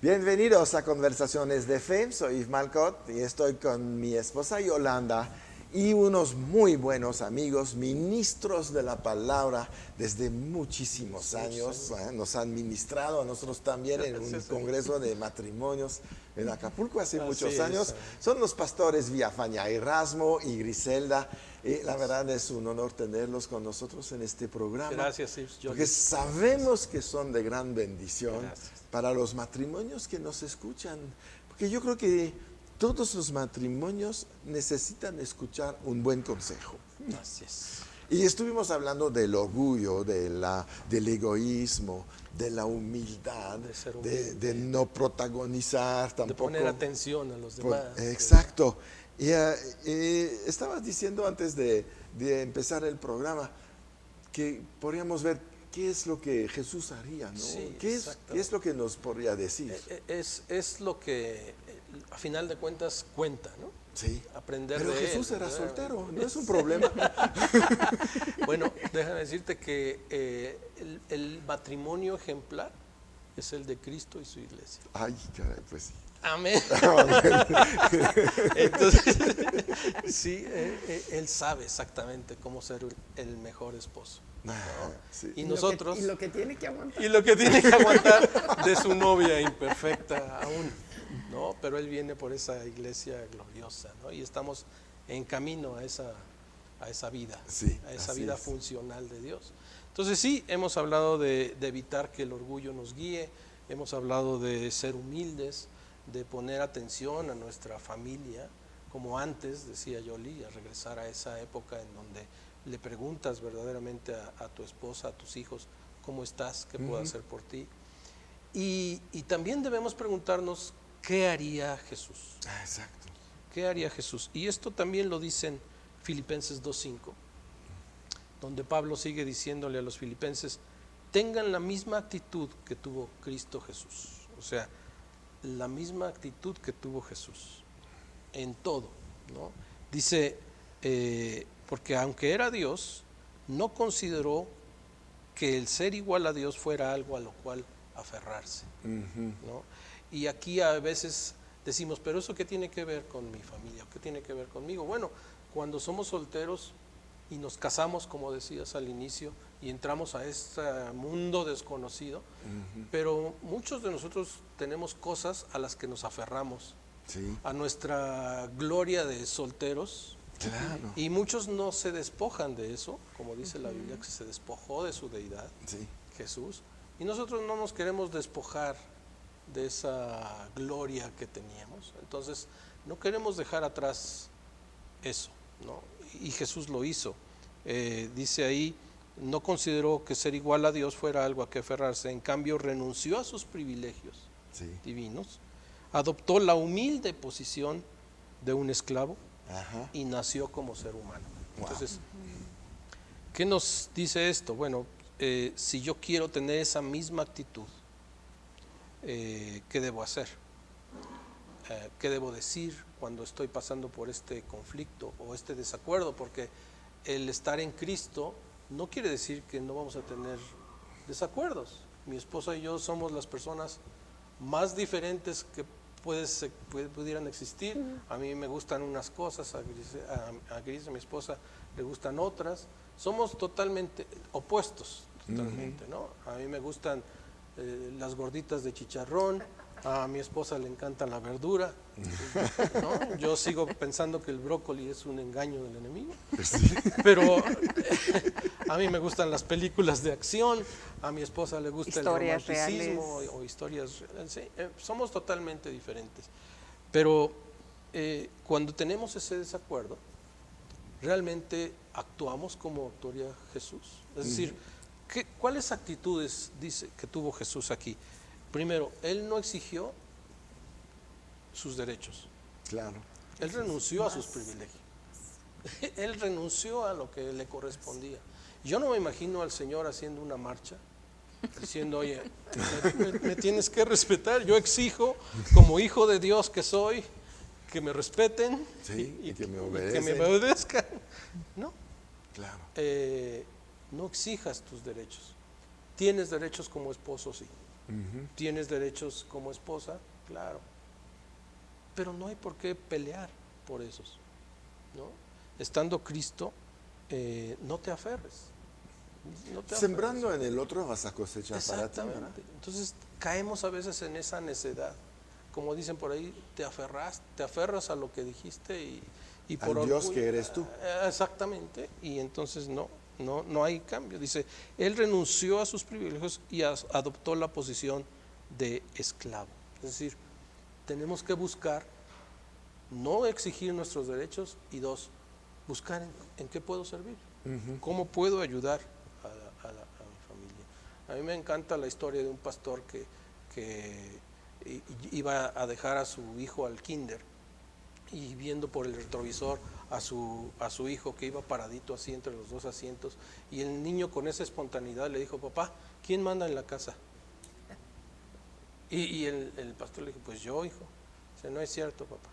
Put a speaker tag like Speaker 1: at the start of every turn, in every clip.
Speaker 1: Bienvenidos a Conversaciones de Fe, soy Yves Malcott y estoy con mi esposa Yolanda y unos muy buenos amigos, ministros de la palabra desde muchísimos años. Nos han ministrado a nosotros también en un congreso de matrimonios en Acapulco hace muchos años. Son los pastores Villafaña, Erasmo y Griselda. La verdad es un honor tenerlos con nosotros en este programa.
Speaker 2: Gracias, Yves.
Speaker 1: Porque sabemos que son de gran bendición para los matrimonios que nos escuchan. Porque yo creo que todos los matrimonios necesitan escuchar un buen consejo.
Speaker 2: Gracias.
Speaker 1: Y estuvimos hablando del orgullo, del egoísmo, de la humildad, de no protagonizar tampoco.
Speaker 2: De poner atención a los demás.
Speaker 1: Exacto. Y estabas diciendo antes de empezar el programa que podríamos ver qué es lo que Jesús haría, ¿no?
Speaker 2: Sí,
Speaker 1: ¿Qué es lo que nos podría decir?
Speaker 2: Es lo que a final de cuentas cuenta, ¿no?
Speaker 1: Sí.
Speaker 2: Aprender
Speaker 1: Pero
Speaker 2: de
Speaker 1: Jesús
Speaker 2: él,
Speaker 1: era
Speaker 2: ¿verdad?
Speaker 1: soltero, no es un problema.
Speaker 2: Bueno, déjame decirte que el matrimonio ejemplar es el de Cristo y su iglesia.
Speaker 1: Ay, caray, pues sí.
Speaker 2: Amén. Entonces, sí, él sabe exactamente cómo ser el mejor esposo, ¿no?
Speaker 1: Sí.
Speaker 2: Y nosotros...
Speaker 3: Y lo que tiene que aguantar.
Speaker 2: Y lo que tiene que aguantar de su novia imperfecta aún, ¿no? Pero él viene por esa iglesia gloriosa, ¿no? Y estamos en camino a esa vida,
Speaker 1: Sí,
Speaker 2: a esa
Speaker 1: así
Speaker 2: vida
Speaker 1: es.
Speaker 2: funcional de Dios. Entonces sí, hemos hablado de evitar que el orgullo nos guíe, hemos hablado de ser humildes, de poner atención a nuestra familia, como antes, decía Yoli, a regresar a esa época en donde le preguntas verdaderamente a tu esposa, a tus hijos, ¿cómo estás? ¿Qué puedo hacer por ti? Y también debemos preguntarnos, ¿qué haría Jesús?
Speaker 1: Exacto.
Speaker 2: ¿Qué haría Jesús? Y esto también lo dicen Filipenses 2:5, donde Pablo sigue diciéndole a los filipenses, tengan la misma actitud que tuvo Cristo Jesús. O sea, la misma actitud que tuvo Jesús en todo, ¿no? Dice, porque aunque era Dios, no consideró que el ser igual a Dios fuera algo a lo cual aferrarse, ¿no? Y aquí a veces decimos, pero ¿eso qué tiene que ver con mi familia? ¿Qué tiene que ver conmigo? Bueno, cuando somos solteros y nos casamos, como decías al inicio, y entramos a este mundo desconocido, pero muchos de nosotros tenemos cosas a las que nos aferramos,
Speaker 1: Sí.
Speaker 2: a nuestra gloria de solteros,
Speaker 1: Claro.
Speaker 2: y muchos no se despojan de eso, como dice la Biblia, que se despojó de su deidad,
Speaker 1: Sí.
Speaker 2: Jesús, y nosotros no nos queremos despojar de esa gloria que teníamos, entonces no queremos dejar atrás eso, ¿no? Y Jesús lo hizo. Dice ahí, no consideró que ser igual a Dios fuera algo a que aferrarse, en cambio renunció a sus privilegios divinos, adoptó la humilde posición de un esclavo y nació como ser humano. Entonces, ¿qué nos dice esto? Bueno, si yo quiero tener esa misma actitud, ¿qué debo hacer? ¿Qué debo decir cuando estoy pasando por este conflicto o este desacuerdo? Porque el estar en Cristo no quiere decir que no vamos a tener desacuerdos. Mi esposa y yo somos las personas más diferentes que pudieran existir. A mí me gustan unas cosas, a Gris, mi esposa, le gustan otras. Somos totalmente opuestos, totalmente, ¿no? A mí me gustan las gorditas de chicharrón, a mi esposa le encanta la verdura, ¿no? Yo sigo pensando que el brócoli es un engaño del enemigo, pero a mí me gustan las películas de acción, a mi esposa le gusta
Speaker 3: Historias
Speaker 2: el romanticismo
Speaker 3: reales.
Speaker 2: o historias reales. Sí, somos totalmente diferentes, pero cuando tenemos ese desacuerdo, realmente actuamos como actuaría Jesús. Es decir, ¿cuáles actitudes dice que tuvo Jesús aquí? Primero, él no exigió sus derechos.
Speaker 1: Claro.
Speaker 2: Él renunció a sus privilegios. Él renunció a lo que le correspondía. Yo no me imagino al Señor haciendo una marcha, diciendo, oye, me tienes que respetar. Yo exijo, como hijo de Dios que soy, que me respeten
Speaker 1: y que me
Speaker 2: que me obedezcan. No.
Speaker 1: Claro.
Speaker 2: No exijas tus derechos. Tienes derechos como esposo, sí. ¿Tienes derechos como esposa? Claro. Pero no hay por qué pelear por esos, ¿no? Estando Cristo, no te aferres. No te
Speaker 1: Sembrando
Speaker 2: aferres.
Speaker 1: en el otro vas a cosechar para ti, ¿verdad?
Speaker 2: Exactamente. Entonces caemos a veces en esa necedad. Como dicen por ahí, te aferras a lo que dijiste y por
Speaker 1: Al Dios
Speaker 2: orgullo-
Speaker 1: que eres tú.
Speaker 2: Exactamente. Y entonces no hay cambio. Dice, él renunció a sus privilegios y adoptó la posición de esclavo. Es decir, tenemos que buscar, no exigir nuestros derechos, y dos, buscar en qué puedo servir, cómo puedo ayudar a mi familia. A mí me encanta la historia de un pastor que iba a dejar a su hijo al kinder y viendo por el retrovisor a su hijo que iba paradito así entre los dos asientos, y el niño con esa espontaneidad le dijo, papá, ¿quién manda en la casa? Y el pastor le dijo, pues yo, hijo. Dice, no es cierto, papá.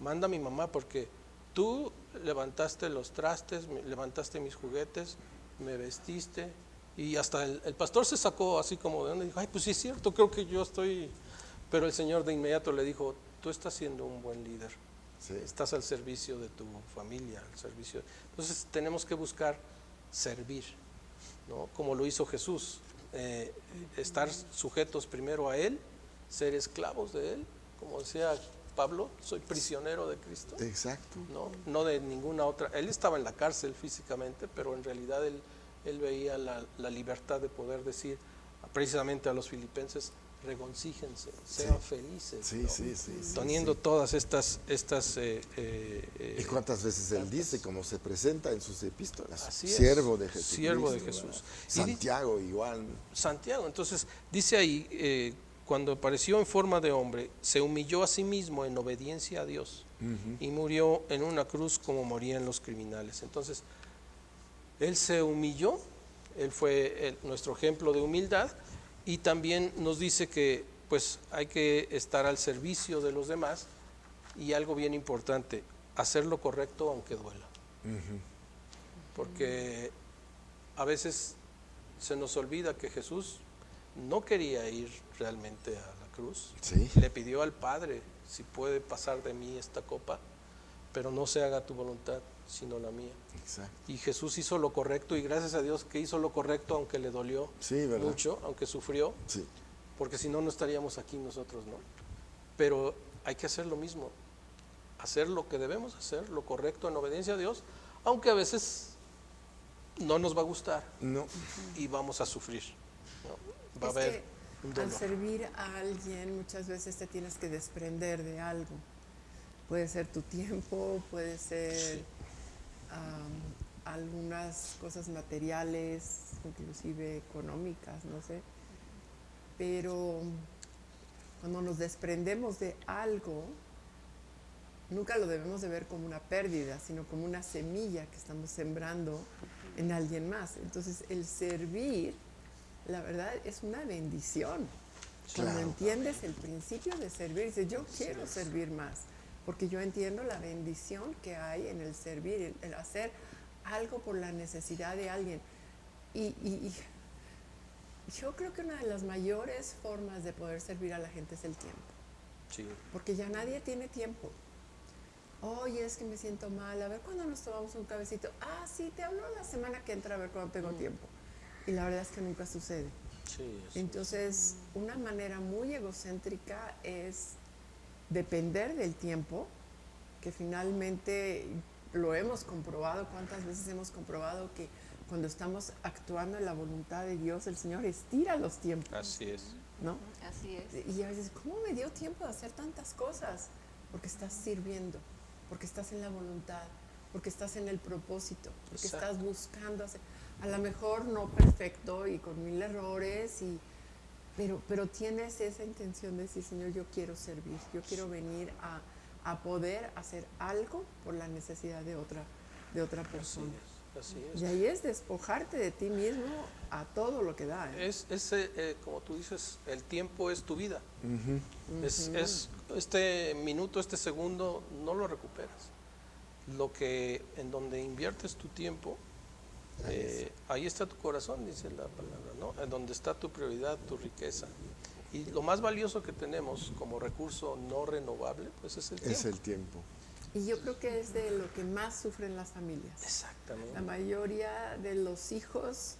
Speaker 2: Manda a mi mamá porque tú levantaste los trastes, levantaste mis juguetes, me vestiste. Y hasta el pastor se sacó así como de donde dijo, ay, pues sí es cierto, creo que yo estoy. Pero el Señor de inmediato le dijo, tú estás siendo un buen líder.
Speaker 1: Sí.
Speaker 2: Estás al servicio de tu familia, al servicio. Entonces tenemos que buscar servir, ¿no? Como lo hizo Jesús, estar sujetos primero a Él, ser esclavos de Él, como decía Pablo, soy prisionero de Cristo,
Speaker 1: Exacto.
Speaker 2: no de ninguna otra. Él estaba en la cárcel físicamente, pero en realidad él veía la libertad de poder decir precisamente a los filipenses, regocíjense, sean felices,
Speaker 1: Sí,
Speaker 2: ¿no?
Speaker 1: sí.
Speaker 2: Teniendo todas estas
Speaker 1: ¿Y cuántas veces él dice, como se presenta en sus epístolas?
Speaker 2: Así es.
Speaker 1: Siervo de Jesucristo.
Speaker 2: Siervo de Jesús.
Speaker 1: ¿verdad?
Speaker 2: Y
Speaker 1: Santiago igual.
Speaker 2: Santiago, entonces dice ahí, cuando apareció en forma de hombre, se humilló a sí mismo en obediencia a Dios y murió en una cruz como morían los criminales. Entonces, él se humilló, él fue nuestro ejemplo de humildad, y también nos dice que pues hay que estar al servicio de los demás, y algo bien importante, hacer lo correcto aunque duela. Porque a veces se nos olvida que Jesús no quería ir realmente a la cruz.
Speaker 1: Sí.
Speaker 2: Le pidió al Padre, si puede pasar de mí esta copa, pero no se haga tu voluntad, sino la mía.
Speaker 1: Exacto.
Speaker 2: Y Jesús hizo lo correcto, y gracias a Dios que hizo lo correcto, aunque le dolió
Speaker 1: Sí, ¿verdad?
Speaker 2: mucho, aunque sufrió,
Speaker 1: Sí.
Speaker 2: porque si no, no estaríamos aquí nosotros, ¿no? Pero hay que hacer lo mismo, hacer lo que debemos hacer, lo correcto en obediencia a Dios, aunque a veces no nos va a gustar
Speaker 1: No.
Speaker 2: y vamos a sufrir, ¿no? Va a
Speaker 3: Es
Speaker 2: haber
Speaker 3: que
Speaker 2: un
Speaker 3: al
Speaker 2: dolor.
Speaker 3: servir a alguien muchas veces te tienes que desprender de algo. Puede ser tu tiempo, puede ser algunas cosas materiales, inclusive económicas, no sé. Pero cuando nos desprendemos de algo, nunca lo debemos de ver como una pérdida, sino como una semilla que estamos sembrando en alguien más. Entonces, el servir, la verdad, es una bendición. Cuando
Speaker 1: Claro.
Speaker 3: entiendes el principio de servir, dices, yo quiero servir más, porque yo entiendo la bendición que hay en el servir, el hacer algo por la necesidad de alguien. Y yo creo que una de las mayores formas de poder servir a la gente es el tiempo,
Speaker 2: Sí.
Speaker 3: porque ya nadie tiene tiempo. Oye, es que me siento mal, a ver cuándo nos tomamos un cabecito. Ah, sí, te hablo la semana que entra a ver cuándo tengo tiempo. Y la verdad es que nunca sucede.
Speaker 2: Sí,
Speaker 3: Entonces, una manera muy egocéntrica es depender del tiempo, que finalmente lo hemos comprobado. ¿Cuántas veces hemos comprobado que cuando estamos actuando en la voluntad de Dios, el Señor estira los tiempos,
Speaker 2: así es.
Speaker 3: ¿no?
Speaker 4: Así es.
Speaker 3: Y a veces, ¿cómo me dio tiempo de hacer tantas cosas? Porque estás sirviendo, porque estás en la voluntad, porque estás en el propósito, porque
Speaker 2: Exacto.
Speaker 3: estás buscando hacer, a lo mejor no perfecto y con 1000 errores, pero tienes esa intención de decir, Señor, yo quiero servir, yo quiero venir a poder hacer algo por la necesidad de otra
Speaker 2: Así
Speaker 3: persona.
Speaker 2: es, así es.
Speaker 3: Y ahí es despojarte de ti mismo a todo lo que da.
Speaker 2: Como tú dices, el tiempo es tu vida. Es este minuto, este segundo, no lo recuperas. En donde inviertes tu tiempo Ahí está tu corazón, dice la palabra, ¿no? En donde está tu prioridad, tu riqueza. Y lo más valioso que tenemos como recurso no renovable, pues es el tiempo.
Speaker 1: Es el tiempo.
Speaker 3: Y yo creo que es de lo que más sufren las familias.
Speaker 2: Exactamente.
Speaker 3: La mayoría de los hijos,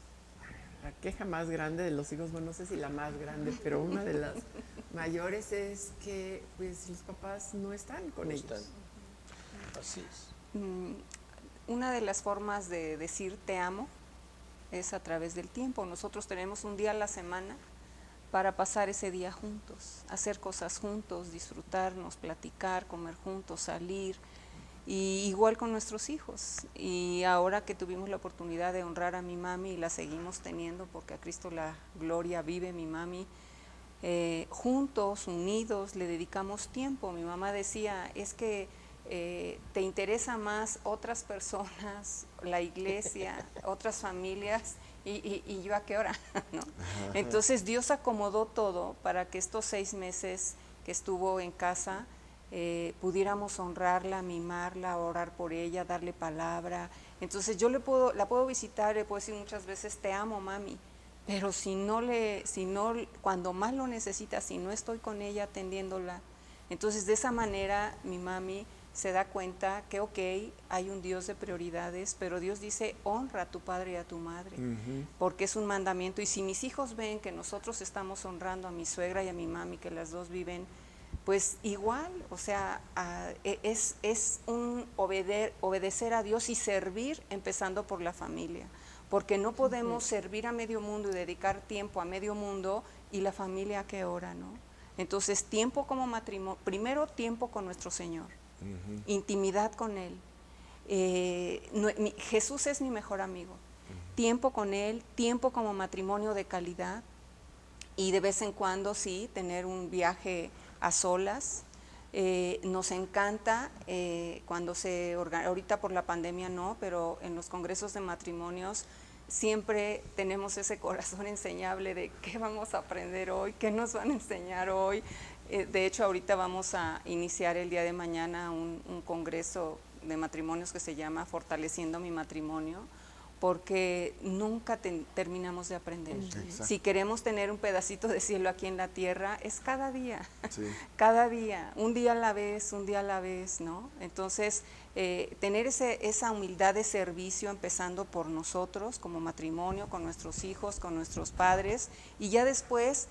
Speaker 3: la queja más grande de los hijos, bueno, no sé si la más grande, pero una de las mayores es que pues los papás no están con
Speaker 2: No
Speaker 3: ellos.
Speaker 2: están. Así es.
Speaker 4: Una de las formas de decir te amo es a través del tiempo. Nosotros tenemos un día a la semana para pasar ese día juntos, hacer cosas juntos, disfrutarnos, platicar, comer juntos, salir, y igual con nuestros hijos. Y ahora que tuvimos la oportunidad de honrar a mi mami y la seguimos teniendo porque a Cristo la gloria vive mi mami, juntos, unidos, le dedicamos tiempo. Mi mamá decía, es que te interesa más otras personas, la iglesia, otras familias, y yo a qué hora, ¿no? Entonces Dios acomodó todo para que estos 6 meses que estuvo en casa pudiéramos honrarla, mimarla, orar por ella, darle palabra. Entonces yo la puedo visitar, le puedo decir muchas veces, te amo, mami, pero cuando más lo necesita, si no estoy con ella atendiéndola, entonces de esa manera mi mami se da cuenta que ok, hay un Dios de prioridades, pero Dios dice, honra a tu padre y a tu madre, porque es un mandamiento. Y si mis hijos ven que nosotros estamos honrando a mi suegra y a mi mami, que las dos viven, pues igual, o sea, es un obedecer a Dios y servir empezando por la familia, porque no podemos servir a medio mundo y dedicar tiempo a medio mundo y la familia a qué hora, ¿no? Entonces, tiempo como matrimonio, primero tiempo con nuestro Señor, intimidad con Él. Jesús es mi mejor amigo. Tiempo con Él, tiempo como matrimonio de calidad, y de vez en cuando sí, tener un viaje a solas. Nos encanta cuando ahorita por la pandemia no, pero en los congresos de matrimonios siempre tenemos ese corazón enseñable de qué vamos a aprender hoy, qué nos van a enseñar hoy. De hecho, ahorita vamos a iniciar el día de mañana un congreso de matrimonios que se llama Fortaleciendo mi matrimonio, porque nunca terminamos de aprender. Si queremos tener un pedacito de cielo aquí en la tierra, es cada día, cada día, un día a la vez, ¿no? Entonces, tener esa humildad de servicio, empezando por nosotros como matrimonio, con nuestros hijos, con nuestros padres, y ya después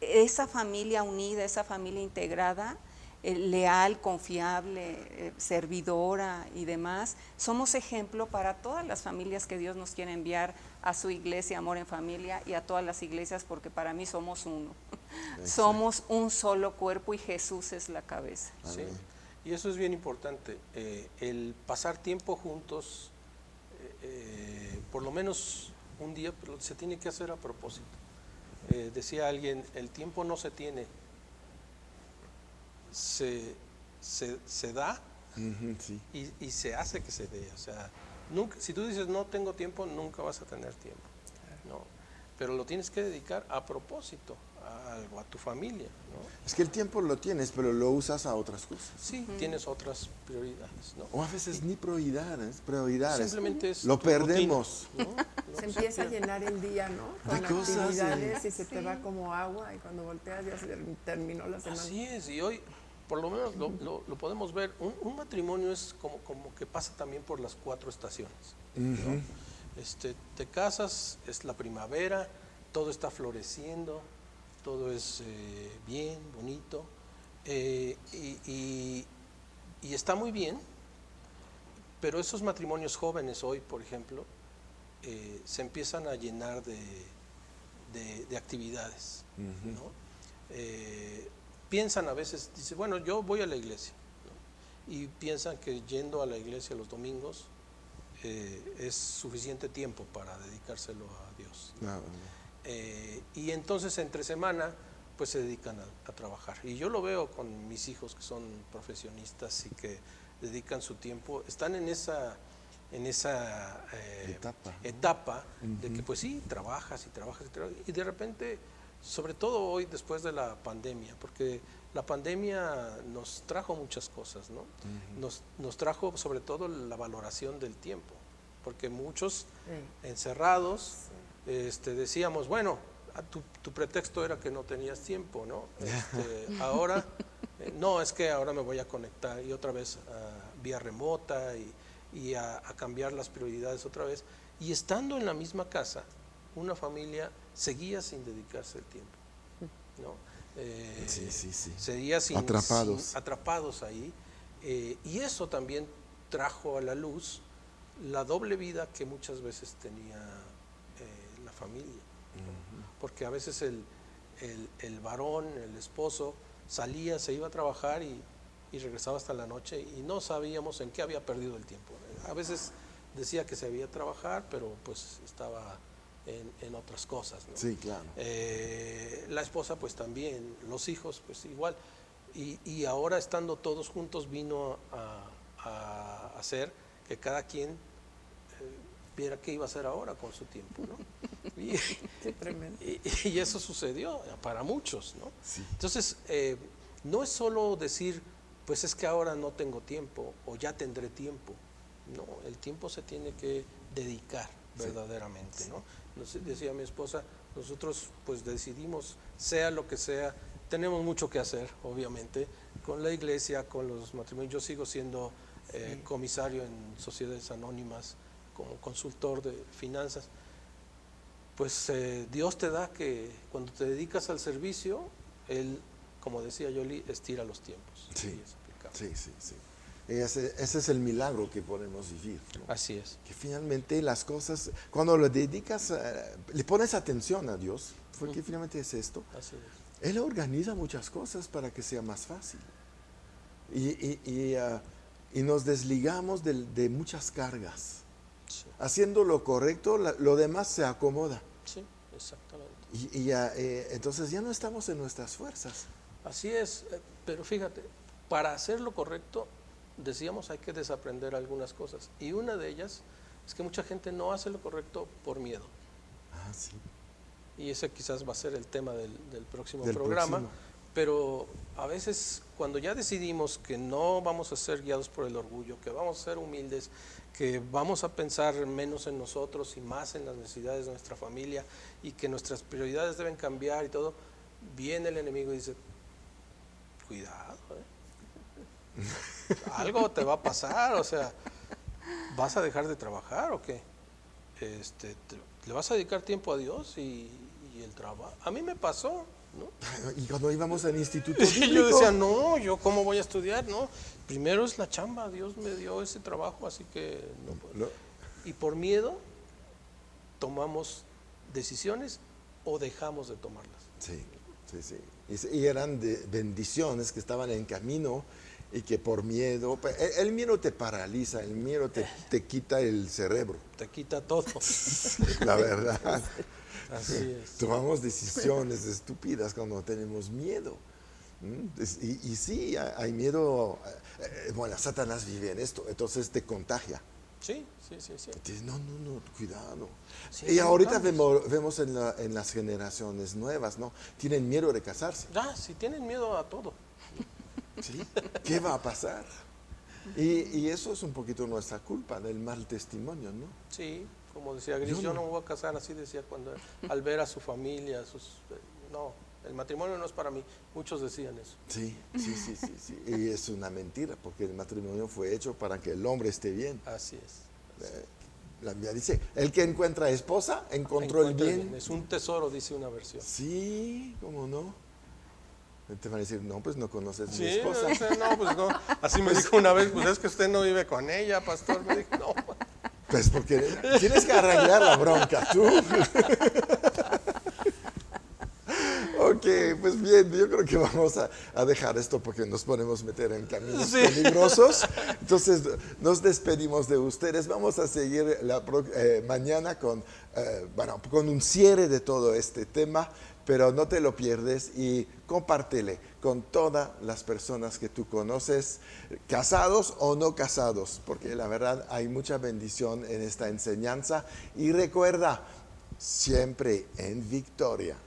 Speaker 4: esa familia unida, esa familia integrada, leal, confiable, servidora y demás, somos ejemplo para todas las familias que Dios nos quiere enviar a su iglesia, Amor en Familia, y a todas las iglesias, porque para mí somos uno. Somos un solo cuerpo y Jesús es la cabeza.
Speaker 2: Sí. Y eso es bien importante, el pasar tiempo juntos, por lo menos un día, pero se tiene que hacer a propósito. Decía alguien, el tiempo no se tiene, se da y se hace que se dé. O sea, nunca, si tú dices no tengo tiempo, nunca vas a tener tiempo, ¿no? Pero lo tienes que dedicar a propósito, a algo, a tu familia, ¿no?
Speaker 1: Es que el tiempo lo tienes, pero lo usas a otras cosas.
Speaker 2: Sí, tienes otras prioridades, ¿no?
Speaker 1: O a veces ni prioridades.
Speaker 2: Simplemente es
Speaker 1: lo
Speaker 2: tu
Speaker 1: perdemos.
Speaker 2: rutina, ¿no?
Speaker 3: Se empieza a llenar el día, ¿no? Con
Speaker 1: De cosas,
Speaker 3: actividades y se te va como agua, y cuando volteas ya se terminó la semana.
Speaker 2: Así es, y hoy por lo menos lo podemos ver. Un matrimonio es como que pasa también por las 4 estaciones, ¿no? Te casas, es la primavera, todo está floreciendo, todo es bien, bonito, y está muy bien, pero esos matrimonios jóvenes hoy, por ejemplo, se empiezan a llenar de actividades, ¿no? Piensan a veces, dice, bueno, yo voy a la iglesia, ¿no? Y piensan que yendo a la iglesia los domingos es suficiente tiempo para dedicárselo a Dios, ¿no? Y entonces entre semana pues se dedican a trabajar, y yo lo veo con mis hijos que son profesionistas y que dedican su tiempo, están en esa etapa de que pues sí, trabajas y de repente, sobre todo hoy después de la pandemia, porque la pandemia nos trajo muchas cosas, ¿no? Nos trajo sobre todo la valoración del tiempo, porque muchos
Speaker 3: Sí.
Speaker 2: encerrados decíamos, bueno, tu pretexto era que no tenías tiempo, ¿no? Ahora, no, es que ahora me voy a conectar y otra vez vía remota y a cambiar las prioridades otra vez. Y estando en la misma casa, una familia seguía sin dedicarse el tiempo, ¿no?
Speaker 1: Sí, sí, sí.
Speaker 2: Seguía atrapados ahí. Y eso también trajo a la luz la doble vida que muchas veces tenía la familia. Porque a veces el varón, el esposo, salía, se iba a trabajar y regresaba hasta la noche y no sabíamos en qué había perdido el tiempo. A veces decía que se había trabajar, pero pues estaba en otras cosas, ¿no?
Speaker 1: Sí, claro.
Speaker 2: La esposa pues también, los hijos pues igual. Y ahora estando todos juntos vino a hacer que cada quien viera qué iba a hacer ahora con su tiempo, ¿no?
Speaker 3: Qué tremendo.
Speaker 2: Y eso sucedió para muchos, ¿no?
Speaker 1: Sí.
Speaker 2: Entonces, no es solo decir, pues es que ahora no tengo tiempo o ya tendré tiempo. No, el tiempo se tiene que dedicar verdaderamente, ¿no? Decía mi esposa, nosotros pues decidimos, sea lo que sea, tenemos mucho que hacer, obviamente, con la iglesia, con los matrimonios. Yo sigo siendo comisario en sociedades anónimas, como consultor de finanzas. Pues Dios te da que cuando te dedicas al servicio, Él, como decía Yoli, estira los tiempos.
Speaker 1: Sí,
Speaker 2: Sí,
Speaker 1: sí, sí, sí. Ese es el milagro que podemos vivir, ¿no?
Speaker 2: así es.
Speaker 1: Que finalmente las cosas, cuando lo dedicas, le pones atención a Dios, porque finalmente es esto,
Speaker 2: Así es.
Speaker 1: Él organiza muchas cosas para que sea más fácil. Y nos desligamos de muchas cargas.
Speaker 2: Sí,
Speaker 1: Haciendo lo correcto, lo demás se acomoda.
Speaker 2: sí, exactamente.
Speaker 1: Entonces ya no estamos en nuestras fuerzas.
Speaker 2: Así es, pero fíjate, para hacer lo correcto, decíamos, hay que desaprender algunas cosas. Y una de ellas es que mucha gente no hace lo correcto por miedo.
Speaker 1: Ah, sí.
Speaker 2: Y ese quizás va a ser el tema del próximo
Speaker 1: Del
Speaker 2: programa.
Speaker 1: próximo.
Speaker 2: Pero a veces cuando ya decidimos que no vamos a ser guiados por el orgullo, que vamos a ser humildes, que vamos a pensar menos en nosotros y más en las necesidades de nuestra familia y que nuestras prioridades deben cambiar y todo, viene el enemigo y dice, cuidado, algo te va a pasar, o sea, ¿vas a dejar de trabajar o qué? ¿Le vas a dedicar tiempo a Dios y el trabajo? A mí me pasó, ¿no?
Speaker 1: Y cuando íbamos al instituto
Speaker 2: Y yo
Speaker 1: bíblico,
Speaker 2: decía, no, yo cómo voy a estudiar, no, primero es la chamba, Dios me dio ese trabajo, así que no puedo.
Speaker 1: lo-
Speaker 2: Y por miedo tomamos decisiones o dejamos de tomarlas.
Speaker 1: sí, sí, sí. Y eran bendiciones que estaban en camino y que por miedo, el miedo te paraliza, el miedo te quita el cerebro,
Speaker 2: Te quita todo.
Speaker 1: la verdad.
Speaker 2: Así es.
Speaker 1: Tomamos decisiones estúpidas cuando tenemos miedo. Y sí, hay miedo. Bueno, Satanás vive en esto, entonces te contagia.
Speaker 2: Sí, sí, sí, sí.
Speaker 1: Dices, no, cuidado.
Speaker 2: Sí,
Speaker 1: Y
Speaker 2: no
Speaker 1: ahorita
Speaker 2: cambies.
Speaker 1: vemos en las generaciones nuevas, ¿no? Tienen miedo de casarse.
Speaker 2: Si tienen miedo a todo.
Speaker 1: ¿Sí? ¿Qué va a pasar? Y eso es un poquito nuestra culpa, del mal testimonio, ¿no?
Speaker 2: Sí, como decía Gris, yo no me voy a casar, así decía cuando al ver a su familia, no, el matrimonio no es para mí. Muchos decían eso.
Speaker 1: Sí. Y es una mentira, porque el matrimonio fue hecho para que el hombre esté bien.
Speaker 2: Así es.
Speaker 1: La Biblia dice, el que encuentra esposa, encontró el bien.
Speaker 2: Es un tesoro, dice una versión.
Speaker 1: Sí, ¿cómo no? Te van a decir, no, pues no conoces mi
Speaker 2: Sí,
Speaker 1: esposa.
Speaker 2: o sea, no, pues no. Así me dijo una vez, pues es que usted no vive con ella, pastor. Me dijo, no.
Speaker 1: Pues porque tienes que arreglar la bronca tú. Ok, pues bien, yo creo que vamos a dejar esto porque nos podemos meter en caminos peligrosos. Entonces, nos despedimos de ustedes. Vamos a seguir mañana con un cierre de todo este tema, pero no te lo pierdes y compártele con todas las personas que tú conoces, casados o no casados, porque la verdad hay mucha bendición en esta enseñanza. Y recuerda, siempre en victoria.